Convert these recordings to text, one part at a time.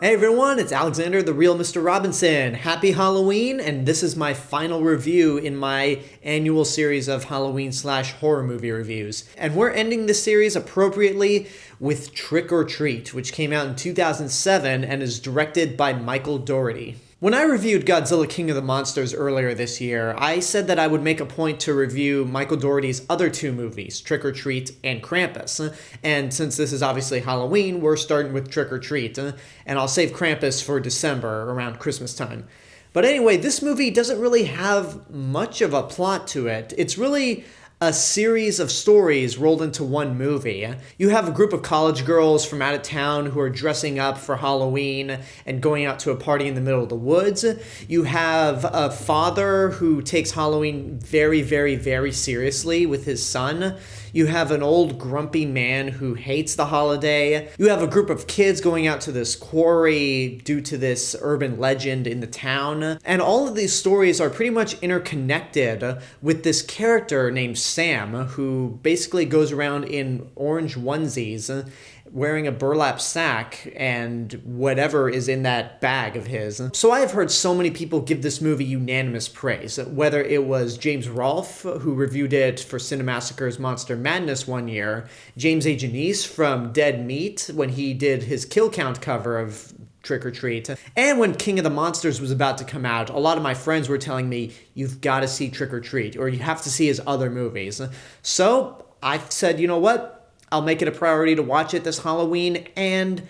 Hey everyone, it's Alexander, the real Mr. Robinson. Happy Halloween, and this is my final review in my annual series of Halloween/horror movie reviews. And we're ending this series appropriately with Trick or Treat, which came out in 2007 and is directed by Michael Dougherty. When I reviewed Godzilla King of the Monsters earlier this year, I said that I would make a point to review Michael Dougherty's other two movies, Trick or Treat and Krampus. And since this is obviously Halloween, we're starting with Trick or Treat, and I'll save Krampus for December, around Christmas time. But anyway, this movie doesn't really have much of a plot to it. It's really a series of stories rolled into one movie. You have a group of college girls from out of town who are dressing up for Halloween and going out to a party in the middle of the woods. You have a father who takes Halloween very, very, very seriously with his son. You have an old grumpy man who hates the holiday. You have a group of kids going out to this quarry due to this urban legend in the town. And all of these stories are pretty much interconnected with this character named Sam, who basically goes around in orange onesies, wearing a burlap sack and whatever is in that bag of his. So I have heard so many people give this movie unanimous praise, whether it was James Rolfe, who reviewed it for Cinemassacre's Monster Madness one year, James A. Janice from Dead Meat when he did his Kill Count cover of Trick or Treat. And when King of the Monsters was about to come out, a lot of my friends were telling me, you've got to see Trick or Treat, or you have to see his other movies. So I said, you know what? I'll make it a priority to watch it this Halloween, and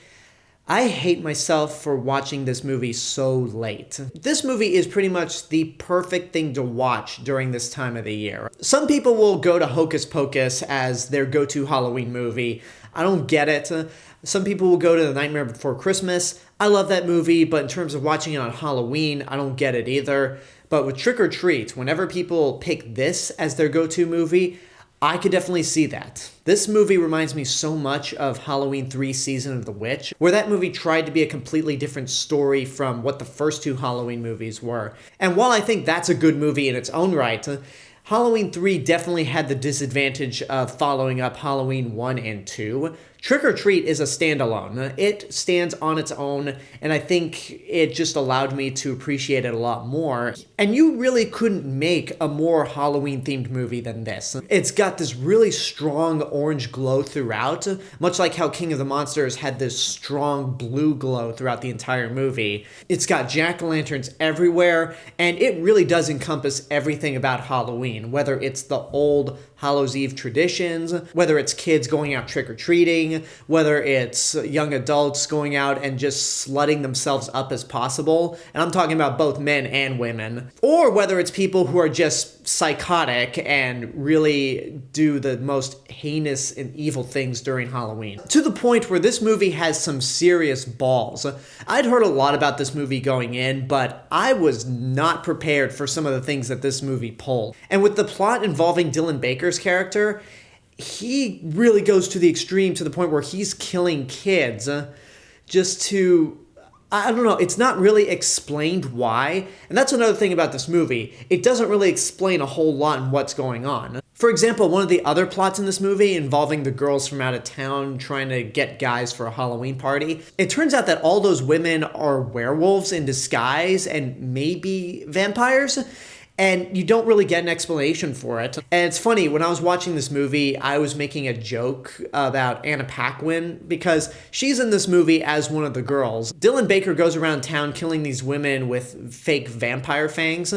I hate myself for watching this movie so late. This movie is pretty much the perfect thing to watch during this time of the year. Some people will go to Hocus Pocus as their go-to Halloween movie. I don't get it. Some people will go to The Nightmare Before Christmas. I love that movie, but in terms of watching it on Halloween, I don't get it either. But with Trick or Treat, whenever people pick this as their go-to movie, I could definitely see that. This movie reminds me so much of Halloween 3 Season of the Witch, where that movie tried to be a completely different story from what the first two Halloween movies were. And while I think that's a good movie in its own right, Halloween 3 definitely had the disadvantage of following up Halloween 1 and 2. Trick or Treat is a standalone. It stands on its own, and I think it just allowed me to appreciate it a lot more. And you really couldn't make a more Halloween-themed movie than this. It's got this really strong orange glow throughout, much like how King of the Monsters had this strong blue glow throughout the entire movie. It's got jack-o'-lanterns everywhere, and it really does encompass everything about Halloween, whether it's the old Hallows Eve traditions, whether it's kids going out trick-or-treating, whether it's young adults going out and just slutting themselves up as possible, and I'm talking about both men and women, or whether it's people who are just psychotic and really do the most heinous and evil things during Halloween. To the point where this movie has some serious balls. I'd heard a lot about this movie going in, but I was not prepared for some of the things that this movie pulled. And with the plot involving Dylan Baker's character, he really goes to the extreme to the point where he's killing kids just to, I don't know, it's not really explained why. And that's another thing about this movie. It doesn't really explain a whole lot in what's going on. For example, one of the other plots in this movie involving the girls from out of town trying to get guys for a Halloween party, it turns out that all those women are werewolves in disguise and maybe vampires. And you don't really get an explanation for it. And it's funny, when I was watching this movie, I was making a joke about Anna Paquin because she's in this movie as one of the girls. Dylan Baker goes around town killing these women with fake vampire fangs,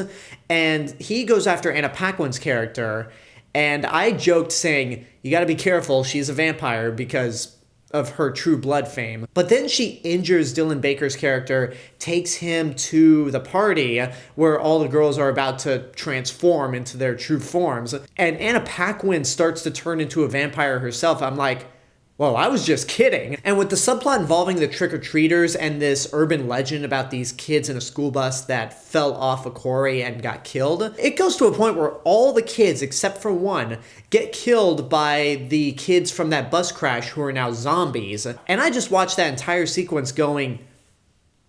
and he goes after Anna Paquin's character. And I joked saying, you gotta be careful, she's a vampire because of her True Blood fame. But then she injures Dylan Baker's character, takes him to the party where all the girls are about to transform into their true forms. And Anna Paquin starts to turn into a vampire herself. I'm like, well, I was just kidding. And with the subplot involving the trick-or-treaters and this urban legend about these kids in a school bus that fell off a quarry and got killed, it goes to a point where all the kids, except for one, get killed by the kids from that bus crash who are now zombies. And I just watched that entire sequence going,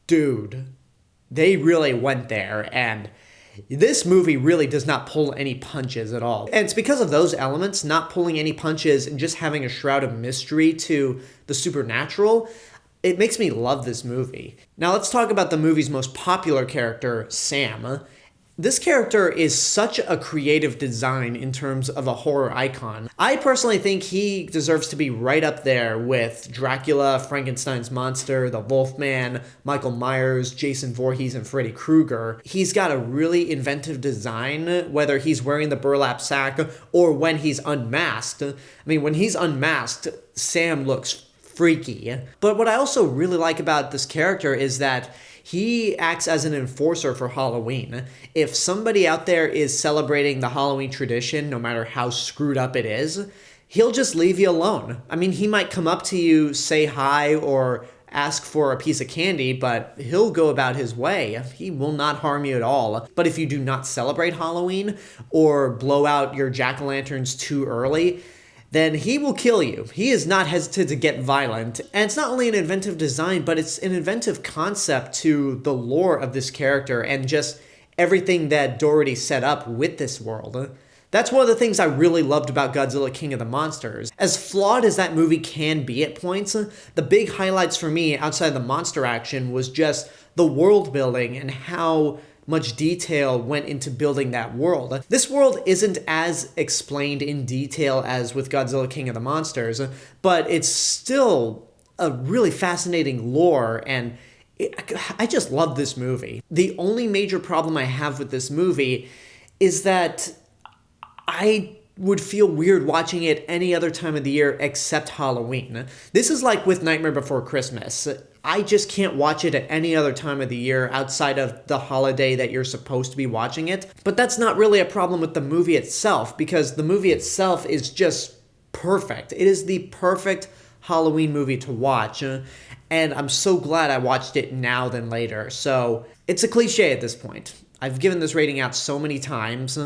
dude, they really went there, and this movie really does not pull any punches at all. And it's because of those elements, not pulling any punches and just having a shroud of mystery to the supernatural, It makes me love this movie. Now let's talk about the movie's most popular character, Sam. This character is such a creative design in terms of a horror icon. I personally think he deserves to be right up there with Dracula, Frankenstein's monster, the Wolfman, Michael Myers, Jason Voorhees, and Freddy Krueger. He's got a really inventive design, whether he's wearing the burlap sack or when he's unmasked. I mean, when he's unmasked, Sam looks freaky. But what I also really like about this character is that he acts as an enforcer for Halloween. If somebody out there is celebrating the Halloween tradition, no matter how screwed up it is, he'll just leave you alone. I mean, he might come up to you, say hi, or ask for a piece of candy, but he'll go about his way. He will not harm you at all. But if you do not celebrate Halloween or blow out your jack-o'-lanterns too early, then he will kill you. He is not hesitant to get violent. And it's not only an inventive design, but it's an inventive concept to the lore of this character and just everything that Dougherty set up with this world. That's one of the things I really loved about Godzilla King of the Monsters. As flawed as that movie can be at points, the big highlights for me outside of the monster action was just the world building and how much detail went into building that world. This world isn't as explained in detail as with Godzilla King of the Monsters, but it's still a really fascinating lore, and I just love this movie. The only major problem I have with this movie is that I would feel weird watching it any other time of the year except Halloween. This is like with Nightmare Before Christmas. I just can't watch it at any other time of the year outside of the holiday that you're supposed to be watching it. But that's not really a problem with the movie itself, because the movie itself is just perfect. It is the perfect Halloween movie to watch, and I'm so glad I watched it now than later. So it's a cliche at this point. I've given this rating out so many times,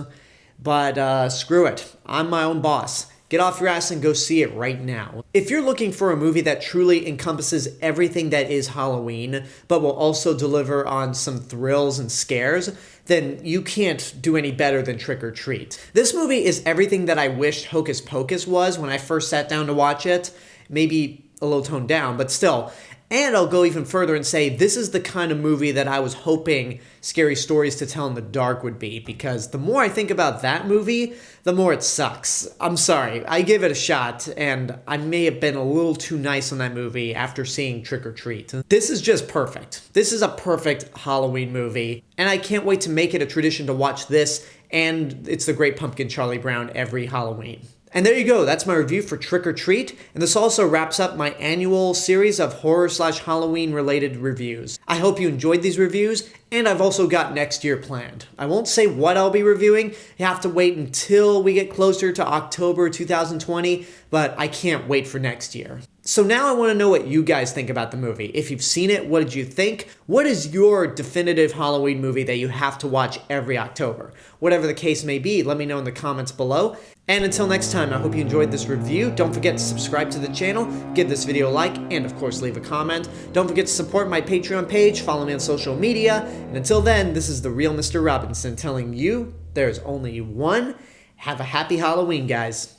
but screw it. I'm my own boss. Get off your ass and go see it right now. If you're looking for a movie that truly encompasses everything that is Halloween, but will also deliver on some thrills and scares, then you can't do any better than Trick or Treat. This movie is everything that I wished Hocus Pocus was when I first sat down to watch it. Maybe a little toned down, but still. And I'll go even further and say this is the kind of movie that I was hoping Scary Stories to Tell in the Dark would be, because the more I think about that movie, the more it sucks. I'm sorry, I give it a shot, and I may have been a little too nice on that movie after seeing Trick or Treat. This is just perfect. This is a perfect Halloween movie, and I can't wait to make it a tradition to watch this and It's the Great Pumpkin Charlie Brown every Halloween. And there you go, that's my review for Trick or Treat, and this also wraps up my annual series of horror/Halloween related reviews. I hope you enjoyed these reviews, and I've also got next year planned. I won't say what I'll be reviewing, you have to wait until we get closer to October 2020, but I can't wait for next year. So now I want to know what you guys think about the movie. If you've seen it, what did you think? What is your definitive Halloween movie that you have to watch every October? Whatever the case may be, let me know in the comments below. And until next time, I hope you enjoyed this review. Don't forget to subscribe to the channel, give this video a like, and of course leave a comment. Don't forget to support my Patreon page, follow me on social media, and until then, this is the Real Mr. Robinson telling you there's only one. Have a happy Halloween, guys.